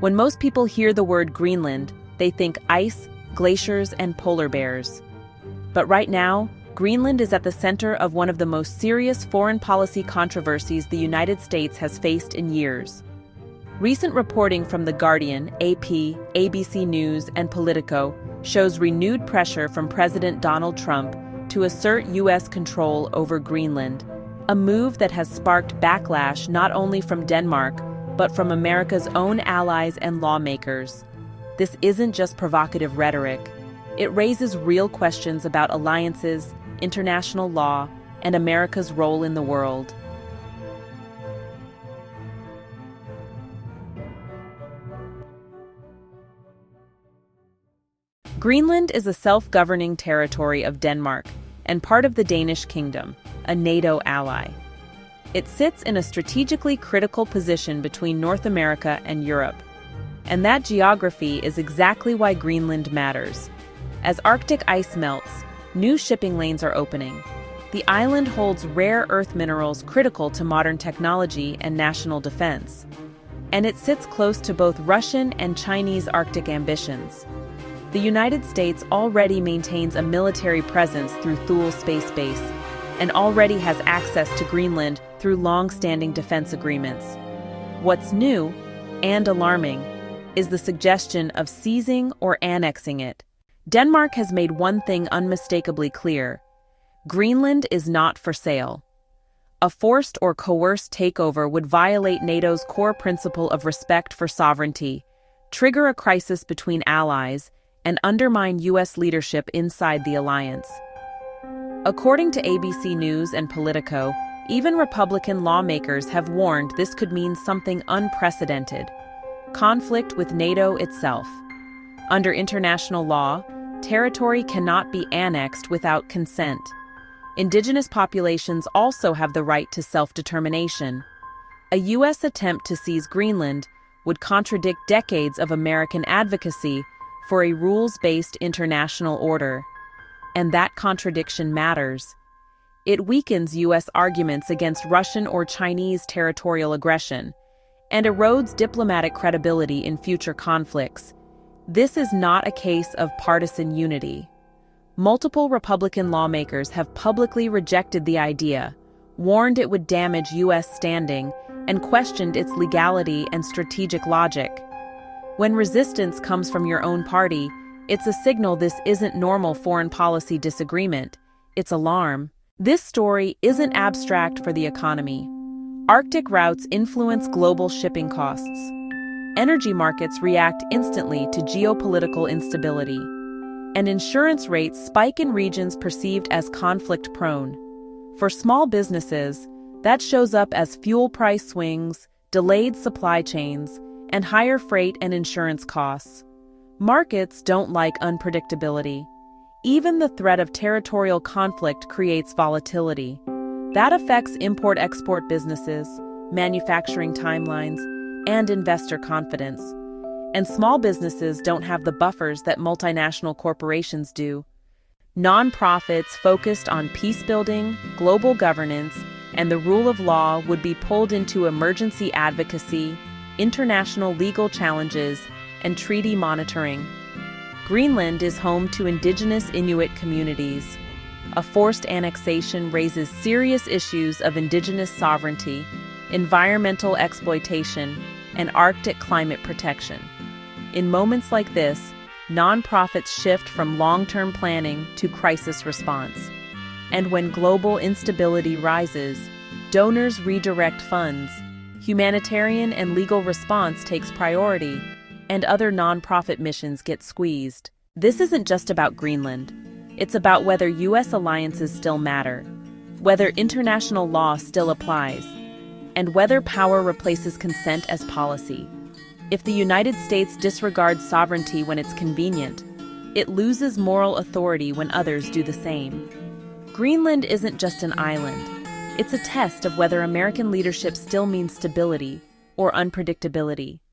When most people hear the word Greenland, they think ice, glaciers, and polar bears. But right now, Greenland is at the center of one of the most serious foreign policy controversies the United States has faced in years. Recent reporting from The Guardian, AP, ABC News, and Politico shows renewed pressure from President Donald Trump to assert U.S. control over Greenland, a move that has sparked backlash not only from Denmark, but from America's own allies and lawmakers. This isn't just provocative rhetoric. It raises real questions about alliances, international law, and America's role in the world. Greenland is a self-governing territory of Denmark and part of the Danish Kingdom, a NATO ally. It sits in a strategically critical position between North America and Europe. And that geography is exactly why Greenland matters. As Arctic ice melts, new shipping lanes are opening. The island holds rare earth minerals critical to modern technology and national defense. And it sits close to both Russian and Chinese Arctic ambitions. The United States already maintains a military presence through Thule Space Base and already has access to Greenland through long-standing defense agreements. What's new, and alarming, is the suggestion of seizing or annexing it. Denmark has made one thing unmistakably clear: Greenland is not for sale. A forced or coerced takeover would violate NATO's core principle of respect for sovereignty, trigger a crisis between allies, and undermine U.S. leadership inside the alliance. According to ABC News and Politico, even Republican lawmakers have warned this could mean something unprecedented: conflict with NATO itself. Under international law, territory cannot be annexed without consent. Indigenous populations also have the right to self-determination. A U.S. attempt to seize Greenland would contradict decades of American advocacy for a rules-based international order. And that contradiction matters. It weakens U.S. arguments against Russian or Chinese territorial aggression and erodes diplomatic credibility in future conflicts. This is not a case of partisan unity. Multiple Republican lawmakers have publicly rejected the idea, warned it would damage U.S. standing, and questioned its legality and strategic logic. When resistance comes from your own party, it's a signal this isn't normal foreign policy disagreement. It's alarm. This story isn't abstract for the economy. Arctic routes influence global shipping costs. Energy markets react instantly to geopolitical instability. And insurance rates spike in regions perceived as conflict-prone. For small businesses, that shows up as fuel price swings, delayed supply chains, and higher freight and insurance costs. Markets don't like unpredictability. Even the threat of territorial conflict creates volatility. That affects import-export businesses, manufacturing timelines, and investor confidence. And small businesses don't have the buffers that multinational corporations do. Nonprofits focused on peace-building, global governance, and the rule of law would be pulled into emergency advocacy, international legal challenges, and treaty monitoring. Greenland is home to indigenous Inuit communities. A forced annexation raises serious issues of indigenous sovereignty, environmental exploitation, and Arctic climate protection. In moments like this, nonprofits shift from long-term planning to crisis response. And when global instability rises, donors redirect funds. Humanitarian and legal response takes priority, and other nonprofit missions get squeezed. This isn't just about Greenland. It's about whether U.S. alliances still matter, whether international law still applies, and whether power replaces consent as policy. If the United States disregards sovereignty when it's convenient, it loses moral authority when others do the same. Greenland isn't just an island. It's a test of whether American leadership still means stability or unpredictability.